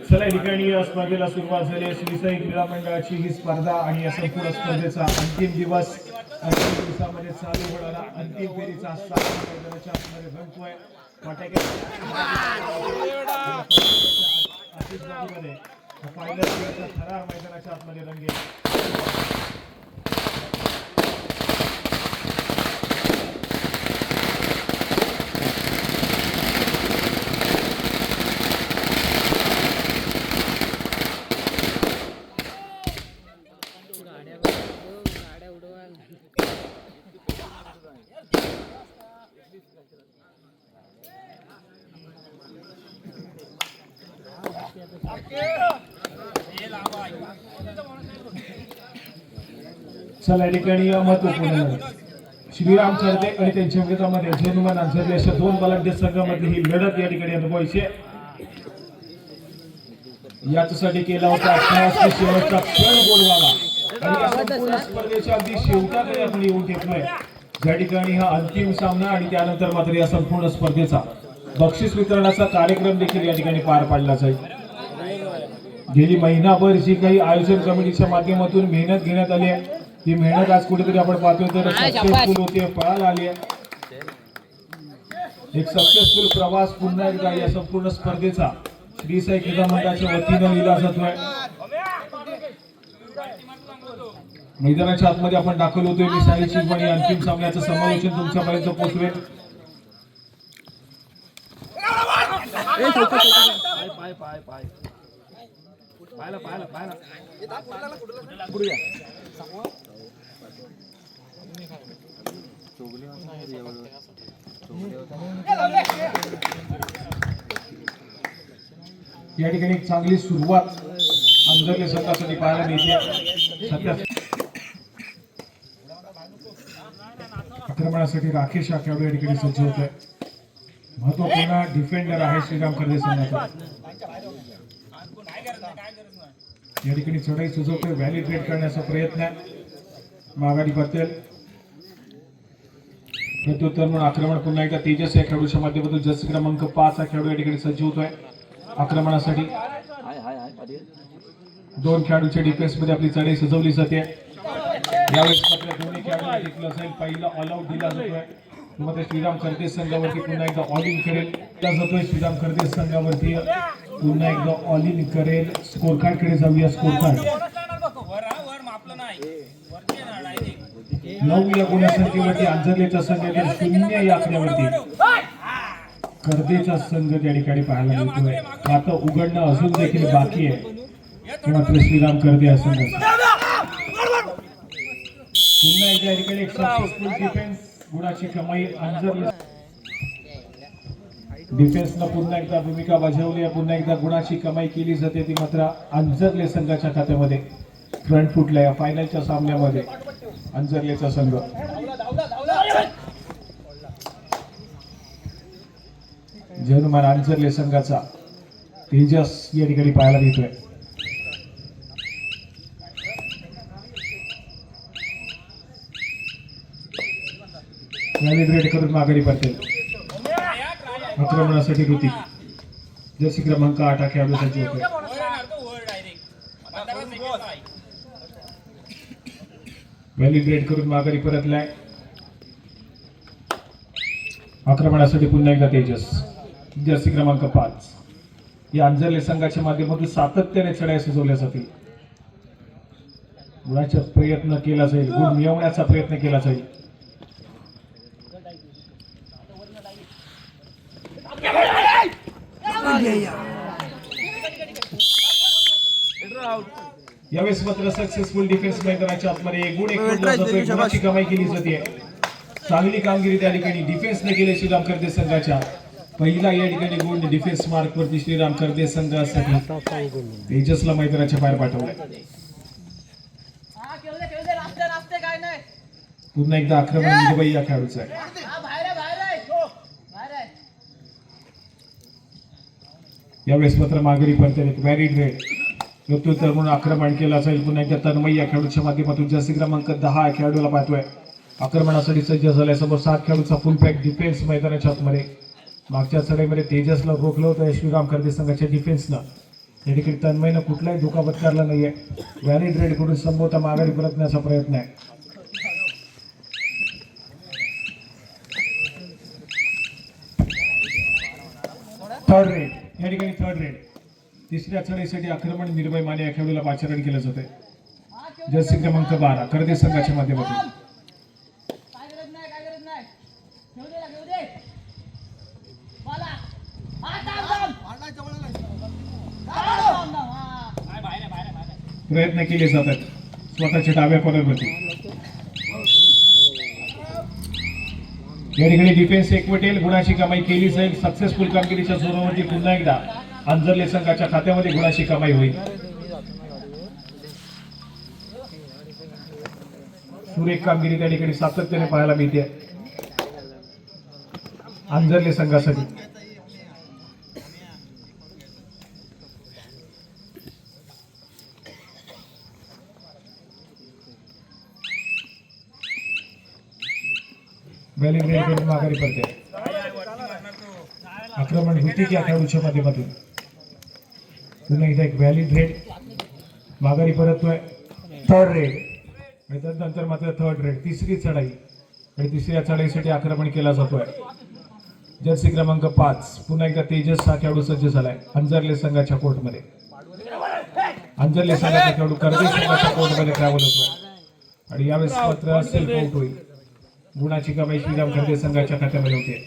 चला या ठिकाणी या स्पर्धेला सुरुवात झाली. श्री साई क्रीडा मंडळाची ही स्पर्धा आणि या संपूर्ण स्पर्धेचा अंतिम दिवस अंतिम दिवसामध्ये चालू होणारा अंतिम फेरीचा मैदानाच्या आतमध्ये रंगतोय. फायनल थरार मैदानाच्या आतमध्ये रंगेल. चला या ठिकाणी महत्वपूर्ण श्रीराम चरते आणि त्यांच्या विरोधामध्ये हनुमान अंसरले अशा दोन बलाढ्य संघामधली ही लढत या ठिकाणी अनुभवायची. याच्यासाठी केला होता शेवटचा क्षण बोलवावा आणि या संपूर्ण स्पर्धेच्या अगदी शेवटाकडे आपण येऊन ठेवतोय. ज्या ठिकाणी हा अंतिम सामना आणि त्यानंतर मात्र या संपूर्ण स्पर्धेचा बक्षीस वितरणाचा कार्यक्रम देखील या ठिकाणी पार पाडला जाईल. गेली महिनाभर जी काही आयोजन कमिटीच्या माध्यमातून मेहनत घेण्यात आली आहे ती मेहनत आज कुठेतरी आपण पाहतोय तर सक्सेसफुल होते, पळाला आली आहे. एक सक्सेसफुल प्रवास पुन्हा एकदा या संपूर्ण स्पर्धेचा श्री साई क्रीडा मंडळाच्या वतीनं लिहिला जातोय. मैदानाच्या आतमध्ये आपण दाखल होतोय. मी साई चिंचवणी अंतिम सामन्याचं समालोचन तुमच्यापर्यंत पोहोचवेल. या ठिकाणी एक चांगली सुरुवात अंधरले संघासाठी पाहायला मिळते. सध्या आक्रमणासाठी राकेश हा खेळाडू या ठिकाणी सज्ज होत आहे. महत्वपूर्ण डिफेंडर आहे श्रीराम कर्वे संघाचा. या ठिकाणी चढाई सुचवतोय, व्हॅलिडेट करण्याचा प्रयत्न आहे. माघारी पटेल प्रत्युत्तर म्हणून आक्रमण पुन्हा एकदा तेजस या खेळाडूच्या माध्यमातून जर्सी क्रमांक 5 हा खेळाडू या ठिकाणी सज्ज होतोय आक्रमणासाठी. दोन खेळाडूच्या डिफेन्स मध्ये आपली चढाई सजवली जाते. यावेळेस मात्र दोन्ही खेळाडूंना जिंकलं जाईल. पहिला ऑल आउट दिला जातोय. मध्ये श्रीराम कर्वे संघावरती पुन्हा एकदा ऑल इन करेल जातोय. श्रीराम कर्वे संघावरती पुन्हा एकदा ऑल इन करेल. स्कोर कार्ड कडे जाऊया. स्कोर कार्ड 9 या गुणसंख्येवरती अंजरलेचा संघ 0 या आकड्यावरती कर्वेचा संघ त्या ठिकाणी पाहायला मिळतोय. खातं उघडणं अजून देखील बाकी आहे. मात्र श्रीराम कर्वे हा संघ पुन्हा एकदा या ठिकाणी एक सक्सेसफुल डिफेन्स गुणाची कमाई अंजरले डिफेन्सनं पुन्हा एकदा भूमिका बजावली आहे. पुन्हा एकदा गुणाची कमाई केली जाते ती मात्र अंजरले संघाच्या खात्यामध्ये फ्रंट फुटला या फायनलच्या सामन्यामध्ये अंजरलेचा संघ. हनुमान अंजरले संघाचा तेजस या ठिकाणी पाहायला मिळतोय. व्हॅलिडेट करून माघारी पडते. आक्रमणासाठी ऋतिक जर्सी क्रमांक 8 हा खेळाडू सज्ज होतोय. व्हॅलिडेट करून माघारी परतलाय. आक्रमणासाठी पुन्हा एकदा तेजस जर्सी क्रमांक 5 या अंजरले संघाच्या माध्यमातून सातत्याने चढाई सजवल्या जातील. गुणाचा प्रयत्न केला जाईल. गुण मिळवण्याचा प्रयत्न केला जाईल. यावेळेस मात्र सक्सेसफुल डिफेन्स मैदानाच्या आतमध्ये गुणाची कमाई केली जाते. चांगली कामगिरी त्या ठिकाणी डिफेन्सने केली श्रीराम कर्वे संघाच्या. पहिला या ठिकाणी गुण डिफेन्स मार्क वरती श्रीराम कर्वे संघासाठी तेजसला मैदानाच्या बाहेर पाठवलाय. पुन्हा एकदा आक्रमण दुबई या खेळाडूचं आहे. यावेळेस मात्र माघारी पडते. व्हेरी ग्रेट प्रत्युत्तर म्हणून आक्रमण केला जाईल. पुन्हा एकदा तन्मय या खेळाडूच्या माध्यमातून जर्सी क्रमांक 10 खेळाडूला पाहतोय. आक्रमणासाठी सज्ज झाल्यासमोर 7 खेळाडूचा फुल पॅक डिफेन्स मैदानाच्या आतमध्ये मागच्या चढाईमध्ये तेजसला रोखलं होतं श्रीराम कर्दे संघाच्या डिफेन्सनं. या ठिकाणी तन्मयनं कुठलाही धोका पत्करला नाहीये. व्हॅलिड रेड करून संभवता माघारी परतण्याचा प्रयत्न आहे. थर्ड रेड, या ठिकाणी थर्ड रेड. तिसऱ्या चढाईसाठी आक्रमण निर्भय माने या खेळाडूला पाचारण केलं जातंय. जर्सी क्रमांक 12 कर्दे संघाच्या माध्यमातून. प्रयत्न केले जातात स्वतःच्या डाव्या कॉर्नरवरती. या ठिकाणी डिफेन्स एकवटेल, गुणाची कमाई केली जाईल. सक्सेसफुल कामगिरीच्या जोरावरती पुन्हा एकदा अंजरले संघाच्या खात्यामध्ये गुणाची कमाई होईल. सुरेख कामगिरी त्या ठिकाणी सातत्याने पाहायला मिळते अंजरले संघासाठी. व्हॅलिड रेड करून माघारी पडते. आक्रमण होती की खेळाडूच्या माध्यमातून. पुन्हा एकदा एक व्हॅलिड रेड माघारी परततोय. थर्ड रेड आणि त्यानंतर मात्र थर्ड रेड. तिसरी चढाई आणि तिसऱ्या चढाईसाठी आक्रमण केला जातोय. जर्सी क्रमांक 5 पुन्हा एकदा तेजस हा खेळाडू सज्ज झालाय अंजरले संघाच्या कोर्टमध्ये. अंजरले संघाचा खेळाडू कर्दे संघाच्या कोर्टमध्ये ट्रॅव्हल होतोय आणि यावेळेस मात्र सेल्फ आउट होईल. गुणाची कमाई श्रीराम कर्दे संघाच्या खात्यामध्ये होते.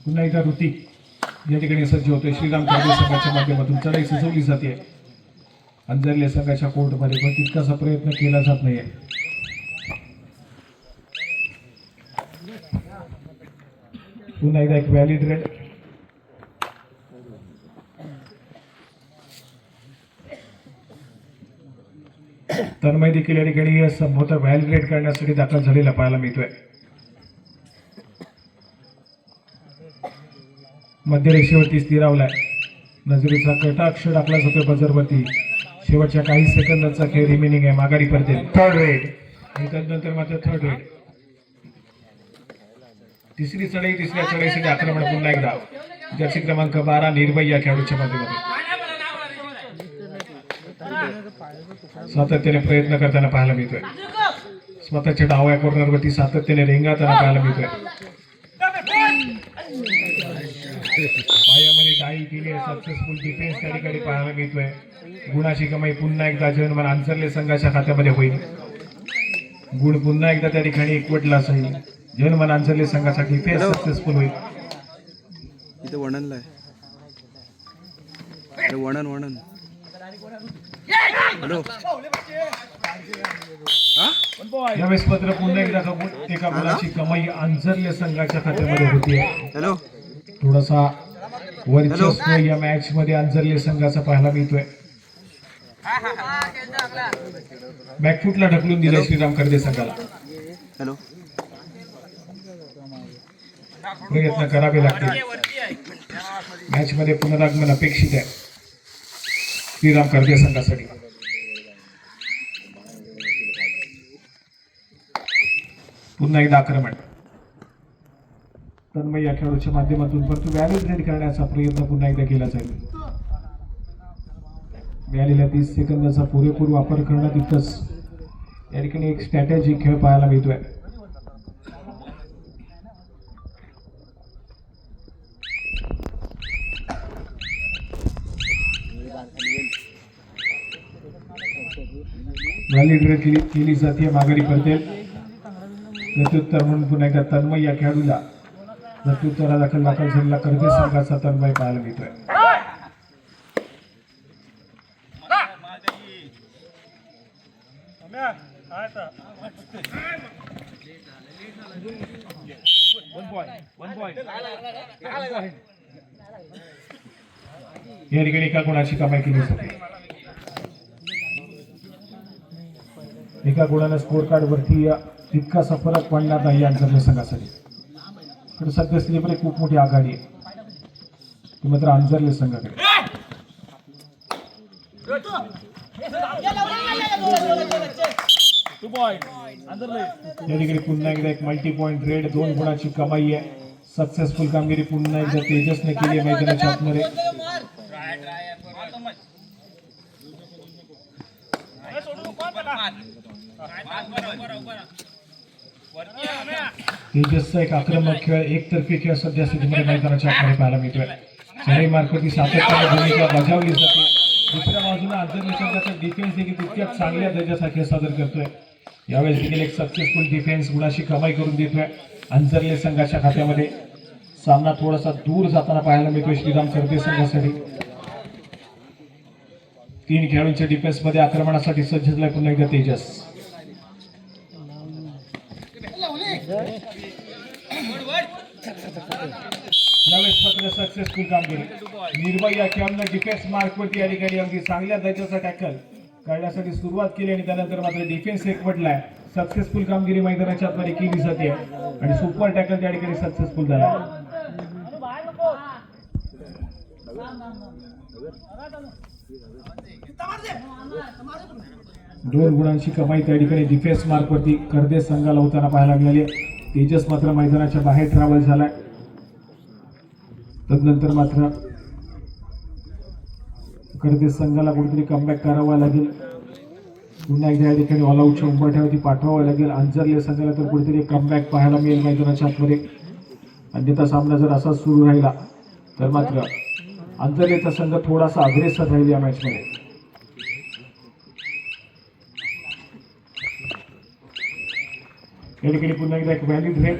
पुन्हा एकदा ऋतिक या ठिकाणी सज्ज होतोय. श्रीराम कर्दे संघाच्या माध्यमातून चढाई सुचवली जाते अंजरले संघाच्या कोर्टमध्ये, पण तितकासा प्रयत्न केला जात नाहीये. पुन्हा एकदा एक व्हॅलिड रेड. तन्मय देखील या ठिकाणी संभवतः व्हॅलिड रेड करण्यासाठी दाखल झालेला पाहायला मिळतोय. मध्यरेषेवरती स्थिरावलाय. नजरेचा कटाक्ष टाकला जातोय बजरवरती. शेवटच्या काही सेकंदाचा खेळ रिमेनिंग आहे. माघारी पडते. थर्ड रेड आणि त्यानंतर मात्र थर्ड रेड. तिसरी चढाई, तिसऱ्या चढाईसाठी आक्रमण पुन्हा एकदा जर्सी क्रमांक 12 निर्भय या खेळाडूच्या माध्यमातून. सातत्याने प्रयत्न करताना पाहायला मिळतोय. स्वतःच्या डाव्या कॉर्नरवरती सातत्याने रेंगाळताना पाहायला मिळतोय. पायामध्ये डाई केली. सक्सेसफुल डिफेन्स त्या ठिकाणी पाहायला मिळतोय. गुणाची कमाई पुन्हा एकदा जर्मन अंजरले संघाच्या खात्यामध्ये होईल. गुण पुन्हा एकदा त्या ठिकाणी एकवटला जाईल. जर्मन अंजरले संघाचा डिफेन्स सक्सेसफुल होईल. इथे वणनला आहे. वणन हॅलो. यावेळेस पत्र पुन्हा एकदा एका गुणाची कमाई अंजरले संघाच्या खात्यामध्ये होतीये. हॅलो. थोडासा वर्चस्व या मॅच मध्ये अंजरले संघाचा पाहायला मिळतोय. बॅकफुटला ढकलून दिलं श्रीराम कर्दे संघाला. हॅलो. प्रयत्न करावे लागतील. मॅच मध्ये पुनरागमन अपेक्षित आहे श्रीराम कर्दे संघासाठी. पुन्हा एकदा आक्रमण तन्मय या खेळाडूच्या माध्यमातून, परंतु व्हॅलिड रेड करण्याचा प्रयत्न पुन्हा एकदा केला जाईल. मिळालेल्या 30 सेकंदाचा पुरेपूर वापर करणं तितकंच या ठिकाणी एक स्ट्रॅटेजी खेळ पाहायला मिळतोय. व्हॅलिड रेड केली जाते. माघारी पडते. प्रत्युत्तर म्हणून पुन्हा एकदा तन्मय या खेळाडूला प्रत्युत्तरा दाखल झालेला कर्दे संघाचा तन्मय पाहायला मिळतोय. या ठिकाणी एका गुणाची कमाई केली जाते. एका गुणाने स्कोर कार्ड वरती तितकासा फरक पडणार नाही अंजरले संघासाठी. तर सध्या स्थितीमध्ये खूप मोठी आघाडी आहे ती मात्र अंजरले संघाकडे. या ठिकाणी पुन्हा एकदा एक मल्टी पॉइंट रेड 2 गुणाची कमाई आहे. सक्सेसफुल कामगिरी पुन्हा एकदा तेजसने केली आहे मैदानाच्या आतमध्ये. तेजसचा एक आक्रमक खेळ, एकतर्फी खेळ सध्या स्थितीमध्ये मैदानाच्या आतमध्ये पाहायला मिळतोय. चेन्नई मार्फत सातत्याने भूमिका बजावली जाते. दुसऱ्या बाजूला आंतरराष्ट्रीय संघाचा डिफेन्स देखील तितक्याच चांगल्या दर्जाचा खेळ सादर करतोय. यावेळेस देखील एक सक्सेसफुल डिफेन्स गुणाची कमाई करून देतोय अंतरले संघाच्या खात्यामध्ये. सामना थोडासा दूर जाताना पाहायला मिळतोय श्रीराम करते संघासाठी. 3 खेळाडूंच्या डिफेन्स मध्ये आक्रमणासाठी सज्ज झालाय पुन्हा एकदा तेजस. यावेळेस मात्र सक्सेसफुल कामगिरी. निर्भय या खेळाडूंना डिफेन्स मार्कवरती या ठिकाणी अगदी चांगल्या दर्जाचा टॅकल करण्यासाठी सुरुवात केली आणि त्यानंतर मात्र डिफेन्स एकवटलाय. सक्सेसफुल कामगिरी मैदानाच्या आतमध्ये केली जाते आणि सुपर टॅकल त्या ठिकाणी सक्सेसफुल झाला. दोन गुणांची कमाई त्या ठिकाणी डिफेन्स मार्कवरती करदेश संघाला होताना पाहायला मिळाली. तेजस मात्र मैदानाच्या बाहेर ट्रॅव्हल झालाय. तदनंतर मात्र करदेश संघाला कुठेतरी कमबॅक करावा लागेल. पुन्हा एकदा या ठिकाणी ऑल आउटच्या उंबरठ्यावरती पाठवावं लागेल. अंजरले संघाला तर कुठेतरी कमबॅक पाहायला मिळेल मैदानाच्या आतमध्ये. अन्यथा सामना जर असा सुरू राहिला तर मात्र अंजरलेचा संघ थोडासा अग्रेसर राहील या मॅचमध्ये. या ठिकाणी पुन्हा एकदा एक व्हॅलिड रेड.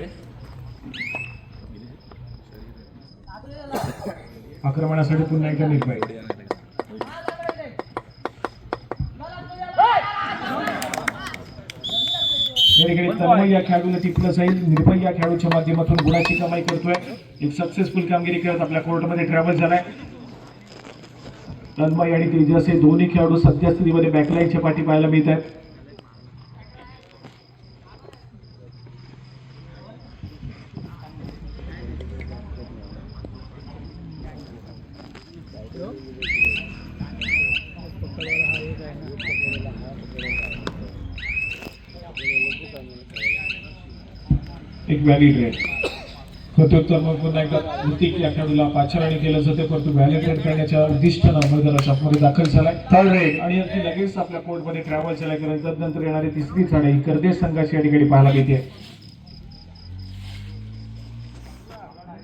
आक्रमणासाठी पुन्हा एकदा निर्भय. या ठिकाणी तन्मय या खेळाडूला टिपलं जाईल. निर्भय या खेळाडूच्या माध्यमातून गुणाची कमाई करतोय. एक सक्सेसफुल कामगिरी करत आपल्या कोर्टमध्ये ट्रॅव्हल झालाय. तन्मय आणि तेजस हे दोन्ही खेळाडू सध्या स्थितीमध्ये बॅकलाईनच्या पाठी पाहायला मिळत आहेत. एक व्हॅलिड रेड. प्रत्युत्तर मग पुन्हा एकदा ऋतिक या खेळाडूला पाचारणी केलं जाते, परंतु व्हॅलिड रेड करण्याच्या उद्दिष्टानं मैदानाच्या आतमध्ये दाखल झालाय. थर्ड रेड आणि अगदी लगेच आपल्या कोर्टमध्ये ट्रॅव्हल झालाय. तदनंतर येणारी तिसरी चढाई करदेश संघाची या ठिकाणी पाहायला मिळते.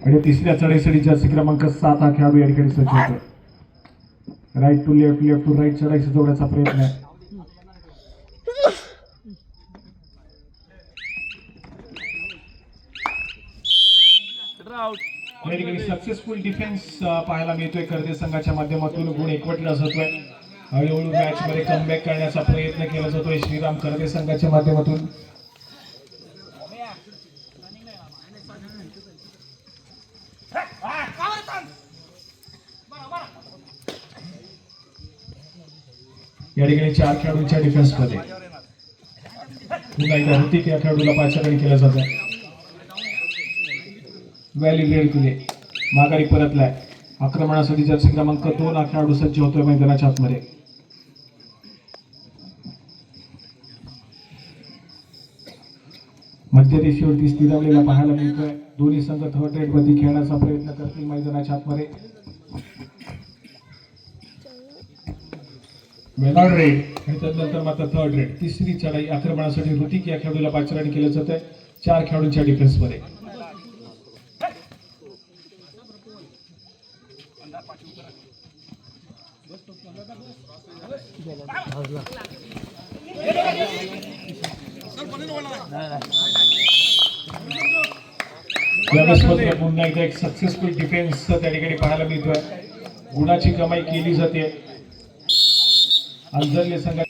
आणि तिसऱ्या चढाईसाठी जर्सी क्रमांक 7 हा खेळाडू या ठिकाणी सज्ज होतो. Right to left, left to right चढाई सुचवण्याचा प्रयत्न आहे. या ठिकाणी सक्सेसफुल डिफेन्स पाहायला मिळतोय करदेश संघाच्या माध्यमातून. गुण एकवटला जातोय. हळूहळू मॅच मध्ये कमबॅक करण्याचा प्रयत्न केला जातोय श्रीराम करदेश संघाच्या माध्यमातून. या ठिकाणी 4 खेळाडूंच्या डिफेन्स मध्ये पुन्हा एकदा ऋतिक या खेळाडूला पाचारणी केलं जात आहे. व्हॅली रेड केले, माघारी परतलाय. आक्रमणासाठी जर्सी क्रमांक 2 हा खेळाडू सज्ज होतोय मैदानाच्या आतमध्ये. मध्यरेषेवरती स्थिरावलेला पाहायला मिळतोय. दोन्ही संघ थर्ड रेड मध्ये खेळण्याचा प्रयत्न करतील मैदानाच्या आतमध्ये. थर्ड रेड आणि त्यानंतर मात्र थर्ड रेड. तिसरी चढाई आक्रमणासाठी ऋतिक या खेळाडूला पाचारणी केलं जात आहे 4 खेळाडूंच्या डिफेन्स मध्ये. यावेळेस पुन्हा एकदा एक सक्सेसफुल डिफेन्स त्या ठिकाणी पाहायला मिळतोय. गुणाची कमाई केली जाते. अंजरले संघ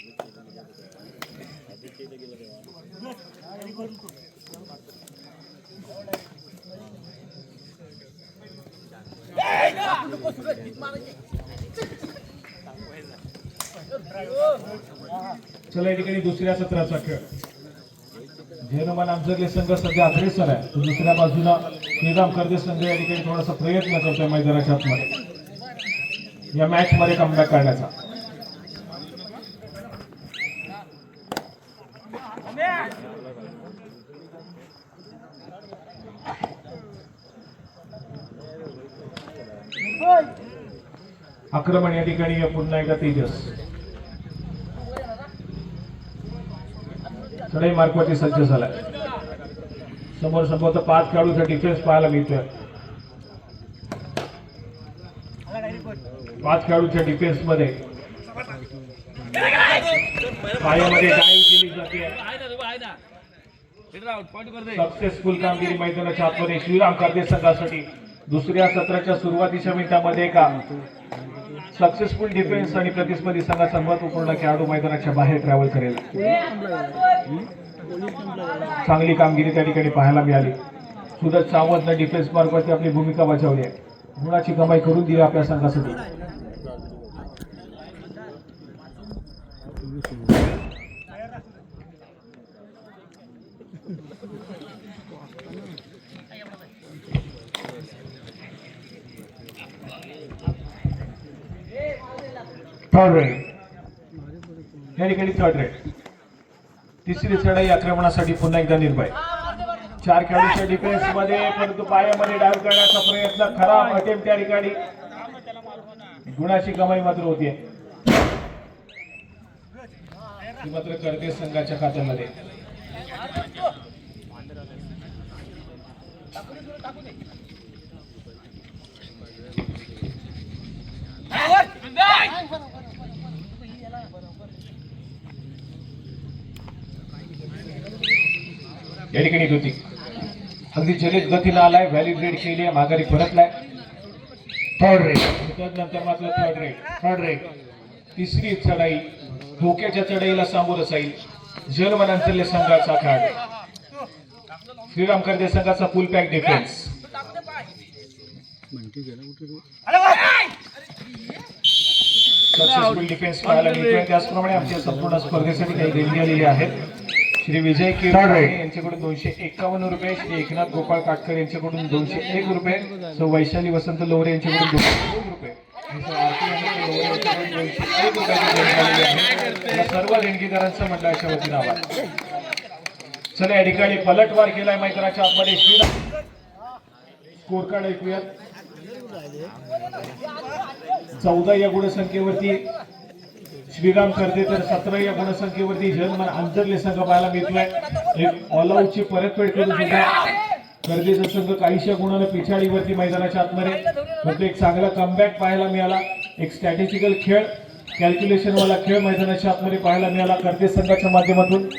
चला या ठिकाणी दुसऱ्या सत्राचा खेळ. झेनोमान अंजरले संघ सध्या अग्रेसर आहे. दुसऱ्या बाजूला श्रीराम करदेश संघ या ठिकाणी थोडासा प्रयत्न करतोय मैदानाच्या आतमध्ये या मॅच मध्ये कमबॅक करण्याचा. आक्रमण या ठिकाणी पुन्हा एकदा तेजस चढाई मार्कवरती सज्ज झालाय. समोर संभवतः 5 खेळाडूचा डिफेन्स पाहायला मिळतोय. 5 खेळाडूच्या डिफेन्स मध्ये पायामध्ये डाईव्ह केली जाते. सक्सेसफुल कामगिरी मैदानाच्या आतमध्ये श्रीराम करदे संघासाठी दुसऱ्या सत्राच्या सुरुवातीच्या मिनिटांमध्ये का सक्सेसफुल डिफेन्स आणि प्रतिस्पर्धी संघाचा महत्वपूर्ण खेळाडू मैदानाच्या बाहेर ट्रॅव्हल करेल. चांगली कामगिरी त्या ठिकाणी पाहायला मिळाली. सुदर्श सावंतने डिफेन्स मार्कवरती आपली भूमिका बजावली आहे. गुणाची कमाई करून दिली आपल्या संघासाठी. थर्ड रेड या ठिकाणी थर्ड रेड. तिसरी चढाई आक्रमणासाठी पुन्हा एकदा निर्भय. 4 खेळाडूच्या डिफेन्स मध्ये परंतु पायामध्ये डाव करण्याचा प्रयत्न खराब अटेम्प्ट त्या ठिकाणी. गुणाची कमाई मात्र होतीये ती मात्र करते संघाच्या खात्यामध्ये. या ठिकाणी होती अगदी जलद गतीला आलाय. व्हॅलिड रेड केली, माघारी परतलाय. थर्ड रेड त्यानंतर मात्र थर्ड रेड. तिसरी चढाई धोक्याच्या चढाईला सामोरं जाईल जर्मन अंतर्ले संघाचा खेळाडू. श्रीराम करदे संघाचा फुल पॅक डिफेन्स. सक्सेसफुल डिफेन्स पाहायला मिळतोय. त्याचप्रमाणे आमच्या संपूर्ण स्पर्धेसाठी काही देणगी आलेली आहेत. श्री विजय किरण यांच्याकडून 251 रुपये, श्री एकनाथ गोपाळ काटकर यांच्याकडून 201 रुपये, सौ वैशाली वसंत लोवरे यांच्याकडून 202 रुपये, या सर्व देणगीदारांचं मंडळाच्या वतीनं आभार. चला या ठिकाणी पलटवार केलाय मैदानाच्या आतमध्ये. श्रीराम स्कोर कार्ड ऐकूयात. 14 या गुणसंख्येवरती श्रीराम करदे तर 17 या गुणसंख्येवरती जर्मन अंतर्ले संघ पाहायला मिळतोय. एक ऑल आउटची परतफेड करून सुद्धा करदेचा संघ काहीशा गुणानं पिछाडीवरती मैदानाच्या आतमध्ये. फक्त एक चांगला कमबॅक पाहायला मिळाला. एक स्ट्रॅटेजिकल खेळ, कॅल्क्युलेशन वाला खेळ मैदानाच्या आतमध्ये पाहायला मिळाला करदे संघाच्या माध्यमातून.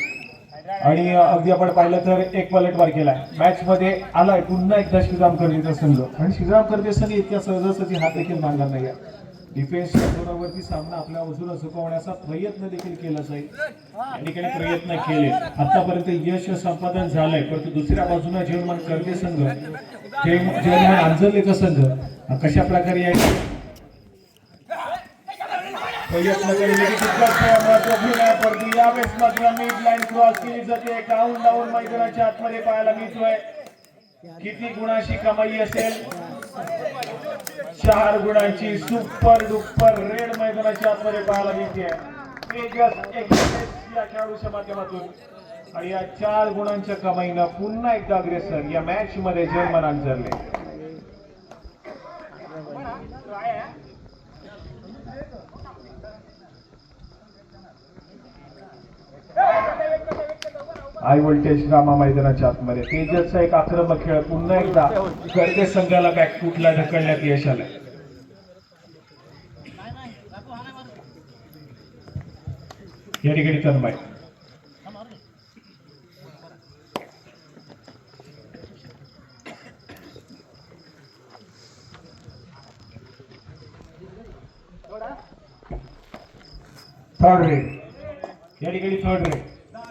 आणि अगदी आपण पाहिलं तर एक पलटवार केलाय. मॅच मध्ये आलाय पुन्हा एकदा श्रीराम करदेचा संघ. आणि श्रीराम करदे संघ इतक्या सहजासहजी हात देखील मांडणार नाही. डिफेन्सच्या जोरावरती सामना आपल्या बाजूला झुकवण्याचा प्रयत्न देखील केला जाईल. या ठिकाणी प्रयत्न केले, आतापर्यंत यश संपादन झालंय. परंतु दुसऱ्या बाजूला जर्मन करदे संघ, जर्मन आंजर्लेचा संघ कशा प्रकारे आहे प्रयत्न करेल. महत्वपूर्ण आहे परंतु यावेळेस मात्र मिड लाईन क्रॉस केली जाते. काउंट डाऊन मैदानाच्या आतमध्ये पाहायला मिळतोय. किती गुणाची कमाई असेल? 4 गुणांची सुपर डुपर रेड मैदानाच्या आतमध्ये पाहायला मिळते या खेळाडूच्या माध्यमातून. आणि या 4 गुणांच्या कमाईनं पुन्हा एकदा अग्रेसर या मॅच मध्ये जर्मन अंजर्ले. हाय व्होल्टेज ड्रामा मैदानाच्या आतमध्ये तेजसचा एक आक्रमक खेळ. पुन्हा एकदा करदे संघाला बॅकफुटला ढकलण्यात यश आलंय. या ठिकाणी तन्मय थर्ड रेड. या ठिकाणी थर्ड रेड.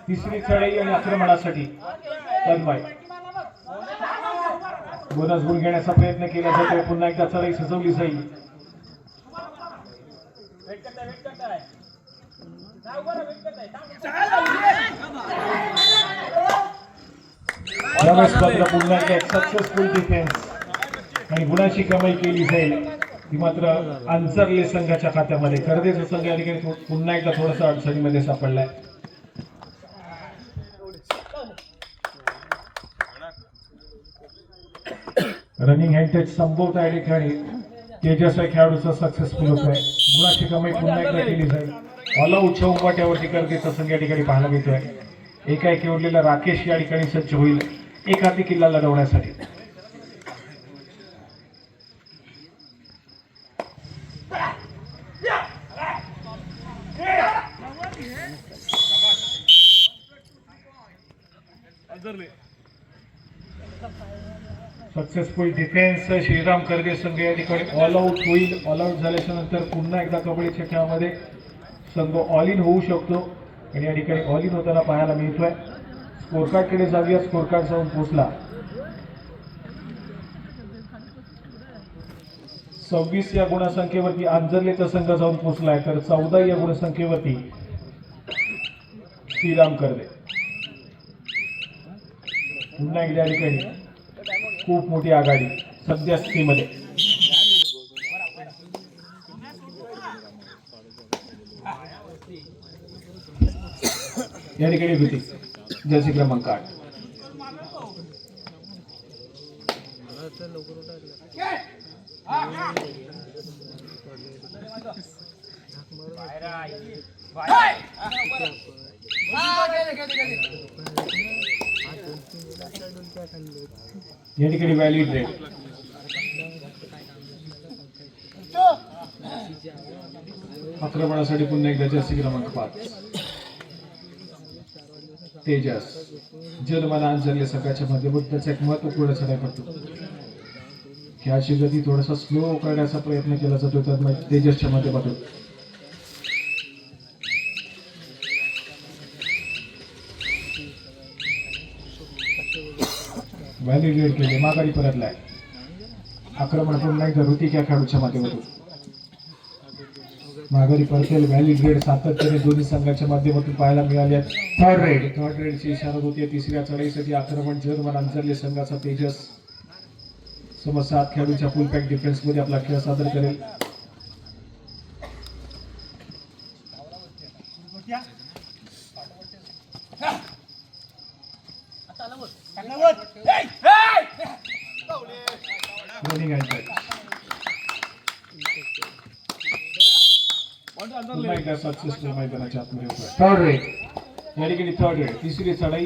तिसरी चढाई आणि आक्रमणासाठी तन्मय बोनस गुण घेण्याचा प्रयत्न केला जातो. पुन्हा एकदा चढाई सजवली जाईल. पुन्हा एकदा सक्सेसफुल डिफेन्स आणि गुणाची कमाई केली जाईल. ती मात्र अंजर्ले संघाच्या खात्यामध्ये. करदेचा संघ या ठिकाणी पुन्हा एकदा थोडासा अडचणीमध्ये सापडलाय. रनिंग हँड टच संभवत आहे ठिकाणी तेजस या खेळाडूचा सक्सेसफुल होत आहे. गुणाची कमाई पुन्हा एकदा केली जाईल. ऑल आऊटच्या उंबाट्यावरती करतेचा संघ या ठिकाणी पाहायला मिळतोय. एकाएकी उरलेला राकेश या ठिकाणी सज्ज होईल एक हाती किल्ला लढवण्यासाठी. सक्सेसफुल डिफेन्स श्रीराम करगे संघ या ठिकाणी ऑल आऊट होईल. ऑल आऊट झाल्याच्या नंतर पुन्हा एकदा कबड्डीच्या खेळामध्ये संघ ऑल इन होऊ शकतो आणि या ठिकाणी ऑल इन होताना पाहायला मिळतोय. स्कोरकार्डकडे जाऊया. स्कोरकार्ड जाऊन पोहोचला 26 या गुणसंख्येवरती आंजर्लेचा संघ जाऊन पोहोचलाय, तर 14 या गुणसंख्येवरती श्रीराम करगे. पुन्हा एकदा या ठिकाणी खूप मोठी आघाडी सध्या स्थितीमध्ये. या ठिकाणी होती जर्सी क्रमांक 8. या ठिकाणी व्हॅलिड रेड. आक्रमणासाठी पुन्हा एकदा जर्सी क्रमांक 5 तेजस. जनमाना अंजली संघाच्या माध्यमातून त्याचा एक महत्वपूर्ण चढाई करतो. खेळाची गती थोडासा स्लो करण्याचा प्रयत्न केला जातो त्यात तेजसच्या माध्यमातून. व्हॅलिडेट केले, माघारी परतलाय. आक्रमण पुन्हा एकदा ऋतिक या खेळाडूच्या माध्यमातून माघारी परतेल. व्हॅलिड रेड सातत्याने दोन्ही संघाच्या माध्यमातून पाहायला मिळाले. थर्ड रेडची इशारा होती. तिसऱ्या चढाईसाठी आक्रमण जर्मन अंजर्ले संघाचा तेजस समोर 7 खेळाडूंच्या फुल पॅक डिफेन्स मध्ये आपला खेळ सादर करेल. सक्सेसफुल मैदानाच्या आतमध्ये होतोय. थर्ड रेड या ठिकाणी थर्ड रेड तिसरी चढाई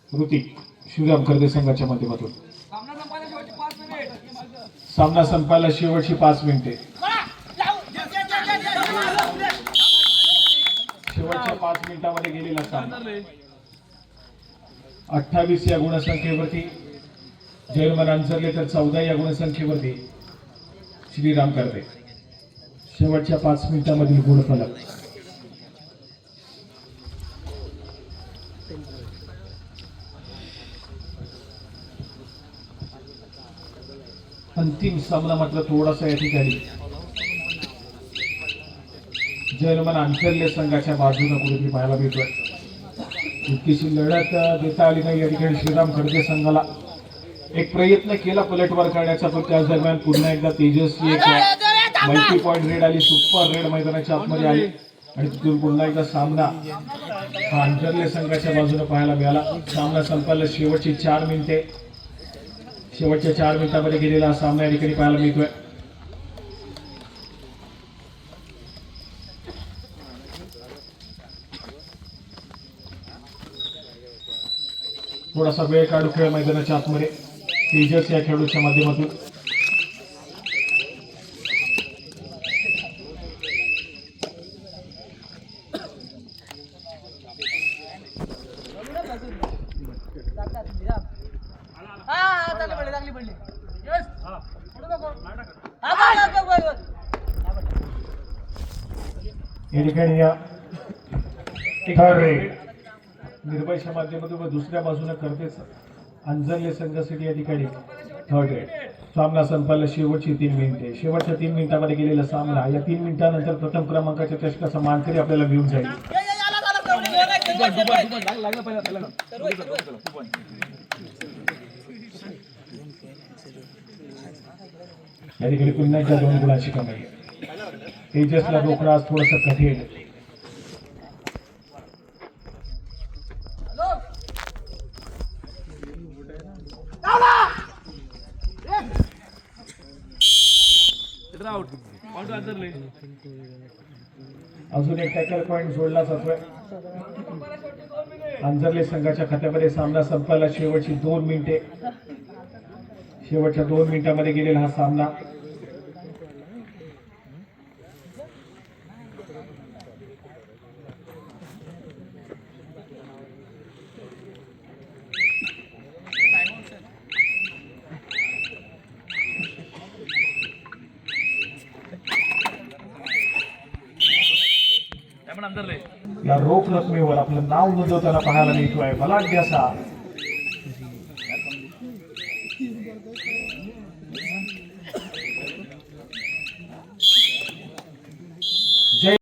ऋतिक श्रीराम करगे संघाच्या माध्यमातून. सामना संपायला शेवटची 5 मिनिटे. शेवटच्या 5 मिनिटांमध्ये गेलेला सामना 28 या गुणसंख्येवरती जर्मन अंजर्ले, तर 14 या गुणसंख्येवरती श्रीराम करगे. शेवटच्या 5 मिनिटांमधील गुणफलक. अंतिम सामना मात्र थोडासा या ठिकाणी जर्मन अंजर्ले संघाच्या बाजूने कुठेतरी पाहायला मिळतोय. इतकीशी लढत देता आली नाही या ठिकाणी श्रीराम करगे संघाला. एक प्रयत्न केला पलटवार करण्याचा, पण त्याच दरम्यान पुन्हा एकदा तेजस्वी एक मल्टी पॉइंट रेड आली. सुपर रेड मैदानाच्या आतमध्ये आली आणि तिथून पुन्हा एकदा सामना हा अंजर्ले संघाच्या बाजूने पाहायला मिळाला. सामना संपायला शेवटची 4 मिनिटे. शेवटच्या 4 मिनिटांमध्ये गेलेला हा सामना या ठिकाणी पाहायला मिळतोय. थोडासा वेळ काढू खेळ मैदानाच्या आतमध्ये तेजस या खेळाडूच्या माध्यमातून. या ठिकाणी या निर्भयच्या माध्यमातून दुसऱ्या बाजूने करतेच अंजर्ले संघासाठी या ठिकाणी थर्ड रेड. सामना संपायला शेवटची 3 मिनिटे. शेवटच्या 3 मिनिटांमध्ये गेलेला सामना या 3 मिनिटांनंतर प्रथम क्रमांकाच्या चषकाचा मानकरी आपल्याला मिळून जाईल. या ठिकाणी पुन्हा एकदा 2 गुणाची कमाई. तेजसला रोकडा आज थोडंसं कठीण. अजून एक टॅकल पॉइंट जोडला जातोय. अंजरले संघाच्या खात्यामध्ये सामना संपायला शेवटची 2 मिनिटे. शेवटच्या 2 मिनिटांमध्ये गेलेला हा सामना. या रोख रकमेवर आपलं नाव नोंदवताना पाहायला मिळतोय बलाढ्य असा